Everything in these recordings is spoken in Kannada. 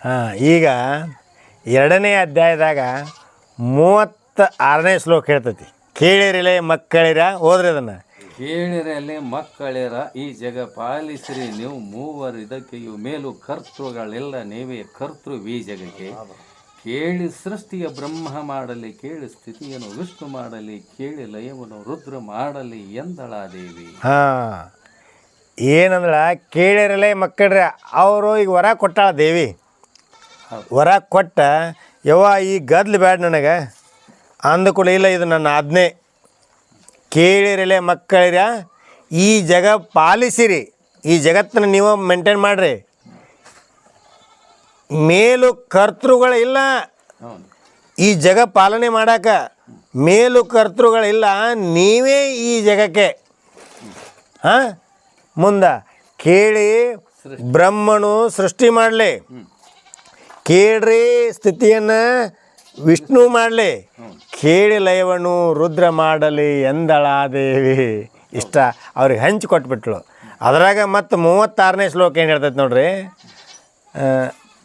ಹಾಂ, ಈಗ 2ನೇ ಅಧ್ಯಾಯದಾಗ 36ನೇ ಶ್ಲೋಕ ಹೇಳ್ತೈತಿ. ಕೇಳಿರಿಲೆ ಮಕ್ಕಳಿರ, ಓದ್ರಿ ಅದನ್ನು. ಕೇಳಿರಲೆ ಮಕ್ಕಳಿರ, ಈ ಜಗ ಪಾಲಿಸಿರಿ ನೀವು ಮೂವರು, ಇದಕ್ಕೆಯು ಮೇಲು ಕರ್ತೃಗಳೆಲ್ಲ ನೀವೇ ಕರ್ತೃ ಈ ಜಗಕ್ಕೆ. ಕೇಳಿ ಸೃಷ್ಟಿಯ ಬ್ರಹ್ಮ ಮಾಡಲಿ, ಕೇಳಿ ಸ್ಥಿತಿಯನ್ನು ವಿಷ್ಣು ಮಾಡಲಿ, ಕೇಳಿ ಲಯವನ್ನು ರುದ್ರ ಮಾಡಲಿ ಎಂದಳಾದೇವಿ. ಹಾಂ, ಏನಂದ್ರೆ ಕೇಳಿರಲೆ ಮಕ್ಕಳ್ರೆ, ಅವರು ಈಗ ವರ ಕೊಟ್ಟಾಳ ದೇವಿ. ವರ ಕೊಟ್ಟ, ಯವ್ವ ಈ ಗದ್ಲು ಬೇಡ ನನಗೆ ಅಂದುಕೂಡ, ಇಲ್ಲ ಇದು ನನ್ನ ಆಜ್ಞೆ. ಕೇಳಿರಲೆ ಮಕ್ಕಳಿರ, ಈ ಜಗ ಪಾಲಿಸಿರಿ, ಈ ಜಗತ್ತನ್ನು ನೀವು ಮೇಂಟೈನ್ ಮಾಡಿರಿ. ಮೇಲು ಕರ್ತೃಗಳಿಲ್ಲ, ಈ ಜಗ ಪಾಲನೆ ಮಾಡಾಕ ಮೇಲು ಕರ್ತೃಗಳಿಲ್ಲ, ನೀವೇ ಈ ಜಗಕ್ಕೆ. ಹಾಂ, ಮುಂದೆ ಕೇಳಿ ಬ್ರಹ್ಮನು ಸೃಷ್ಟಿ ಮಾಡಲಿ, ಕೇಳ್ರಿ ಸ್ಥಿತಿಯನ್ನು ವಿಷ್ಣು ಮಾಡಲಿ, ಕೇಳಿ ಲಯವನ್ನು ರುದ್ರ ಮಾಡಲಿ ಎಂದಳಾದೇವಿ. ಇಷ್ಟ ಅವ್ರಿಗೆ ಹಂಚಿ ಕೊಟ್ಬಿಟ್ಳು. ಅದ್ರಾಗ ಮತ್ತು 36ನೇ ಶ್ಲೋಕ ಏನು ಹೇಳ್ತೈತೆ ನೋಡ್ರಿ,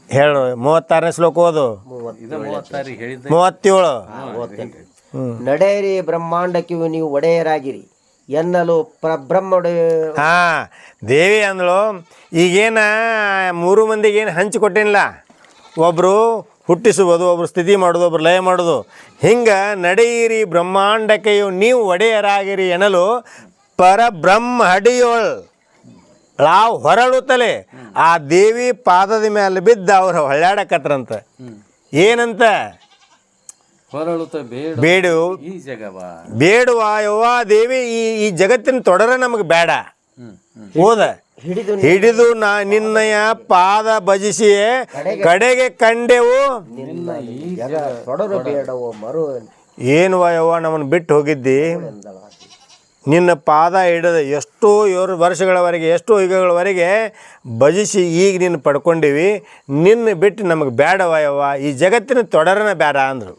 ಹೇಳು. 36ನೇ ಶ್ಲೋಕ ಓದು. 37. ನಡೆಯಿರಿ ಬ್ರಹ್ಮಾಂಡಕ್ಕೆ ನೀವು ಒಡೆಯರಾಗಿರಿ ಎನ್ನಲು ಪರಬ್ರಹ್ಮಡೆ. ಹಾಂ, ದೇವಿ ಅಂದಳು. ಈಗೇನ 3 ಮಂದಿಗೆ ಏನು ಹಂಚಿ ಕೊಟ್ಟಿಲ್ಲ. ಒಬ್ಬರು ಹುಟ್ಟಿಸುವುದು, ಒಬ್ಬರು ಸ್ಥಿತಿ ಮಾಡೋದು, ಒಬ್ರು ಲಯ ಮಾಡೋದು. ಹಿಂಗೆ ನಡೆಯಿರಿ ಬ್ರಹ್ಮಾಂಡಕ್ಕೆಯು ನೀವು ಒಡೆಯರಾಗಿರಿ ಎನ್ನಲು ಪರಬ್ರಹ್ಮ ಹಡಿಯೋಳ್ ನಾವು ಹೊರಳುತ್ತಲೇ ಆ ದೇವಿ ಪಾದದ ಮೇಲೆ ಬಿದ್ದ ಅವ್ರು ಹೊಳ್ಳಾಡಕತ್ರಂತ. ಏನಂತ? ಹೊರಳುತ್ತ ಬೇಡು ಈ ಜಗವ, ಬೇಡುವ ಯವ್ವ ದೇವಿ, ಈ ಜಗತ್ತಿನ ತೊಡರ ನಮಗೆ ಬೇಡ. ಹೋದ ಹಿಡಿದು ನಿನ್ನಯ ಪಾದ ಭಜಿಸಿಯೇ ಕಡೆಗೆ ಕಂಡೆವು. ಏನು ಯವ್ವ ನಮ್ಮನ್ನು ಬಿಟ್ಟು ಹೋಗಿದ್ದಿ, ನಿನ್ನ ಪಾದ ಹಿಡಿದು ಎಷ್ಟೋ ವರ್ಷಗಳವರೆಗೆ, ಎಷ್ಟೋ ಯುಗಗಳವರೆಗೆ ಭಜಿಸಿ ಈಗ ನಿನ್ನ ಪಡ್ಕೊಂಡಿವಿ, ನಿನ್ನ ಬಿಟ್ಟು ನಮಗೆ ಬೇಡವ ಯವ್ವ, ಈ ಜಗತ್ತಿನ ತೊಡರನ ಬೇಡ ಅಂದರು.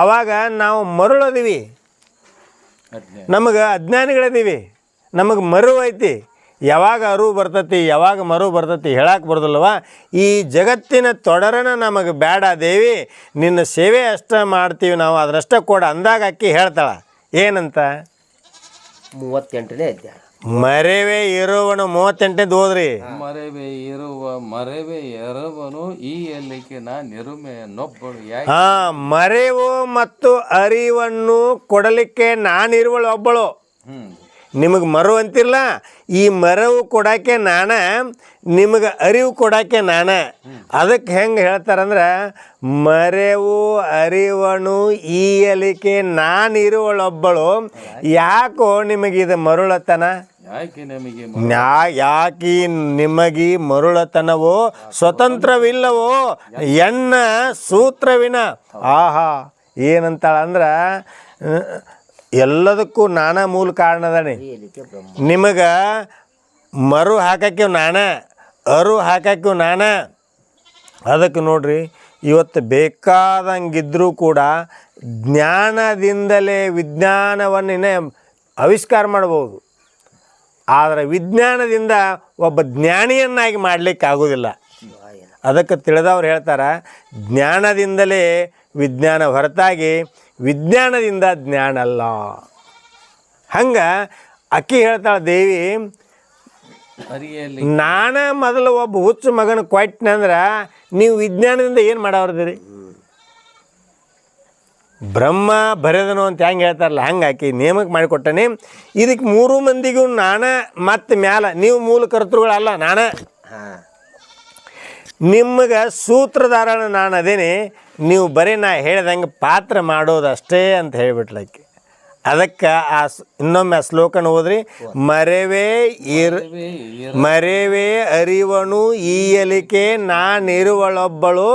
ಅವಾಗ ನಾವು ಮರುಳದೀವಿ, ನಮಗೆ ಅಜ್ಞಾನಿಗಳದೀವಿ, ನಮಗೆ ಮರು ಐತಿ. ಯಾವಾಗ ಅರಿವು ಬರ್ತೈತಿ, ಯಾವಾಗ ಮರು ಬರ್ತೈತಿ ಹೇಳಕ್ಕೆ ಬರೋದಿಲ್ಲವ. ಈ ಜಗತ್ತಿನ ತೊಡರನ ನಮಗೆ ಬೇಡ ದೇವಿ, ನಿನ್ನ ಸೇವೆ ಅಷ್ಟ ಮಾಡ್ತೀವಿ ನಾವು, ಅದರಷ್ಟ ಕೊಡ ಅಂದಾಗ ಅಕ್ಕಿ ಹೇಳ್ತಾಳ. ಏನಂತ? 38ನೇ ಅಧ್ಯಾಯ. ಮರೆವೇ ಇರುವನು 38ನೇದು ಓದ್ರಿ. ಮರೆವೇ ಎರವನು ಈ ಎಲ್ಲಿಗೆ ನಾನಿರುಮೆನೊಬ್ಬಳು. ಹಾಂ, ಮರೆವು ಮತ್ತು ಅರಿವನ್ನು ಕೊಡಲಿಕ್ಕೆ ನಾನಿರುವಳು ಒಬ್ಬಳು. ನಿಮಗೆ ಮರು ಅಂತಿರಲ್ಲ, ಈ ಮರವು ಕೊಡೋಕ್ಕೆ ನಾನೇ, ನಿಮಗೆ ಅರಿವು ಕೊಡೋಕ್ಕೆ ನಾನೇ. ಅದಕ್ಕೆ ಹೆಂಗೆ ಹೇಳ್ತಾರಂದ್ರೆ, ಮರೆವು ಅರಿವನು ಈಯಲಿಕ್ಕೆ ನಾನಿರುವಳೊಬ್ಬಳು. ಯಾಕೋ ನಿಮಗಿದು ಮರುಳತನ? ಯಾಕೆ ನಿಮಗೆ ಮರುಳತನವೋ ಸ್ವತಂತ್ರವಿಲ್ಲವೋ ಎನ್ನ ಸೂತ್ರವಿನ. ಆಹಾ, ಏನಂತಾಳಂದ್ರೆ, ಎಲ್ಲದಕ್ಕೂ ನಾನಾ ಮೂಲ ಕಾರಣದಾನೆ. ನಿಮಗೆ ಮರು ಹಾಕಕ್ಕೆ ನಾನೇ, ಅರು ಹಾಕಕ್ಕೆ ನಾನೇ. ಅದಕ್ಕೆ ನೋಡ್ರಿ, ಇವತ್ತು ಬೇಕಾದಂಗಿದ್ರೂ ಕೂಡ ಜ್ಞಾನದಿಂದಲೇ ವಿಜ್ಞಾನವನ್ನೇ ಆವಿಷ್ಕಾರ ಮಾಡ್ಬೋದು. ಆದರೆ ವಿಜ್ಞಾನದಿಂದ ಒಬ್ಬ ಜ್ಞಾನಿಯನ್ನಾಗಿ ಮಾಡಲಿಕ್ಕೆ ಆಗೋದಿಲ್ಲ. ಅದಕ್ಕೆ ತಿಳಿದವ್ರು ಹೇಳ್ತಾರೆ, ಜ್ಞಾನದಿಂದಲೇ ವಿಜ್ಞಾನ ಹೊರತಾಗಿ ವಿಜ್ಞಾನದಿಂದ ಜ್ಞಾನ ಅಲ್ಲ. ಹಂಗೆ ಅಕ್ಕಿ ಹೇಳ್ತಾಳೆ ದೇವಿ, ನಾನ ಮೊದಲು ಒಬ್ಬ ಹುಚ್ಚು ಮಗನ ಕೊಟ್ಟನಂದ್ರೆ ನೀವು ವಿಜ್ಞಾನದಿಂದ ಏನು ಮಾಡವ್ರದಿರಿ? ಬ್ರಹ್ಮ ಬರೆದನು ಅಂತ ಹೆಂಗೆ ಹೇಳ್ತಾರಲ್ಲ, ಹಂಗೆ ಆಕಿ ನೇಮಕ್ಕೆ ಮಾಡಿಕೊಟ್ಟನೆ. ಇದಕ್ಕೆ 3 ಮಂದಿಗೂ ನಾನ ಮತ್ತು ಮ್ಯಾಲ ನೀವು ಮೂಲ ಕರ್ತೃಗಳಲ್ಲ, ನಾನೇ. ನಿಮಗೆ ಸೂತ್ರಧಾರಣ ನಾನು ಅದೇನೆ, ನೀವು ಬರೀ ನಾ ಹೇಳ್ದಂಗೆ ಪಾತ್ರ ಮಾಡೋದಷ್ಟೇ ಅಂತ ಹೇಳಿಬಿಟ್ಲಕ್ಕೆ. ಅದಕ್ಕೆ ಇನ್ನೊಮ್ಮೆ ಆ ಶ್ಲೋಕನ ಓದ್ರಿ. ಮರೆವೇ ಅರಿವನು ಈಯಲಿಕೆ ನಾನಿರುವಳೊಬ್ಬಳು,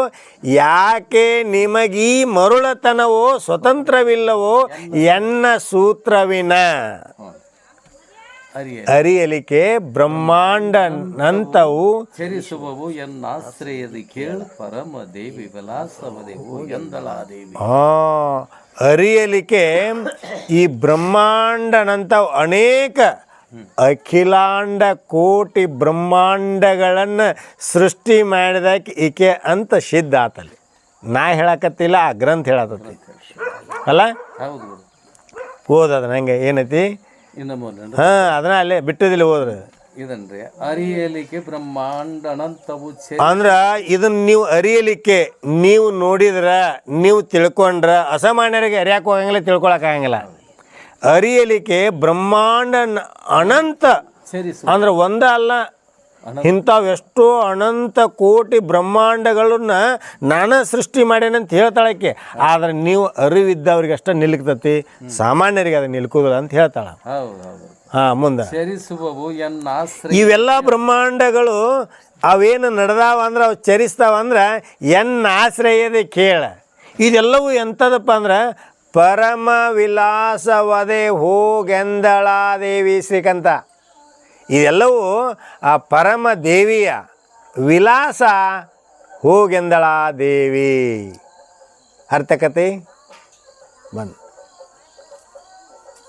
ಯಾಕೆ ನಿಮಗೀ ಮರುಳತನವೋ ಸ್ವತಂತ್ರವಿಲ್ಲವೋ ಎನ್ನ ಸೂತ್ರವಿನ. ಅರಿಯಲಿಕೆ ಬ್ರಹ್ಮಾಂಡ ನಂತವು ಚರಿಸುವವು ಎನ್ನಾಶ್ರಯದಿ ಕೇಳು ಪರಮ ದೇವಿ ವಿಲಾಸವದೆವು ಎಂದಳಾದೇವಿ. ಅರಿಯಲಿಕೆ ಈ ಬ್ರಹ್ಮಾಂಡನಂತವು ಅನೇಕ ಅಖಿಲಾಂಡ ಕೋಟಿ ಬ್ರಹ್ಮಾಂಡಗಳನ್ನು ಸೃಷ್ಟಿ ಮಾಡಿದಾಕಿ ಈಕೆ ಅಂತ ಸಿದ್ಧ ಆತಲ್ಲಿ. ನಾ ಹೇಳಕತ್ತಿಲ್ಲ, ಆ ಗ್ರಂಥ ಹೇಳತ್ತೈತಿ ಅಲ್ಲ. ಹೌದು ಗುರು. ಓದದ ನಂಗೆ ಏನೈತಿ, ಇನ್ನು ಮೊದಲು ಹಾಂ ಅದನ್ನ ಅಲ್ಲೇ ಬಿಟ್ಟದಿಲ್ಲ ಓದ್ರಿ. ಇದನ್ರಿ ಅರಿಯಲಿಕ್ಕೆ ಬ್ರಹ್ಮಾಂಡ ಅನಂತವು ಅಂದ್ರೆ ಇದನ್ನ ನೀವು ಅರಿಯಲಿಕ್ಕೆ ನೀವು ನೋಡಿದ್ರ, ನೀವು ತಿಳ್ಕೊಂಡ್ರ ಅಸಾಮಾನ್ಯರಿಗೆ ಅರಿಯಾಕೆ ಹೋಗಂಗಿಲ್ಲ, ತಿಳ್ಕೊಳಕ್ಕಾಗಂಗಿಲ್ಲ. ಅರಿಯಲಿಕ್ಕೆ ಬ್ರಹ್ಮಾಂಡ ಅನಂತ ಸೇರಿಸು ಅಂದ್ರೆ ಒಂದ ಅಲ್ಲ, ಇಂಥವು ಎಷ್ಟೋ ಅನಂತ ಕೋಟಿ ಬ್ರಹ್ಮಾಂಡಗಳನ್ನ ನಾನೇ ಸೃಷ್ಟಿ ಮಾಡ್ಯಾನಂತ ಹೇಳ್ತಾಳಕ್ಕೆ. ಆದ್ರೆ ನೀವು ಅರಿವಿದ್ದವ್ರಿಗೆ ಅಷ್ಟ ನಿಲ್ಕ್ತತಿ, ಸಾಮಾನ್ಯರಿಗೆ ಅದು ನಿಲ್ಕೋದಿಲ್ಲ ಅಂತ ಹೇಳ್ತಾಳ. ಹೌದು ಹೌದು. ಹಾಂ ಮುಂದೆ ಚರಿಸುವವು ಇವೆಲ್ಲ ಬ್ರಹ್ಮಾಂಡಗಳು ಅವೇನು ನಡೆದಾವ ಅಂದ್ರೆ ಅವು ಚರಿಸ್ತಾವಂದ್ರೆ ಆಶ್ರಯದೆ ಕೇಳ. ಇದೆಲ್ಲವೂ ಎಂಥದಪ್ಪ ಅಂದ್ರೆ ಪರಮ ವಿಲಾಸವದೆ ಹೋಗೆಂದಳಾದೇವಿ ಶ್ರೀಕಂತ. ಇದೆಲ್ಲವೂ ಆ ಪರಮ ದೇವಿಯ ವಿಲಾಸ ಹೋಗೆಂದಳಾ ದೇವಿ. ಅರ್ಥಕತೆ ಬಂದು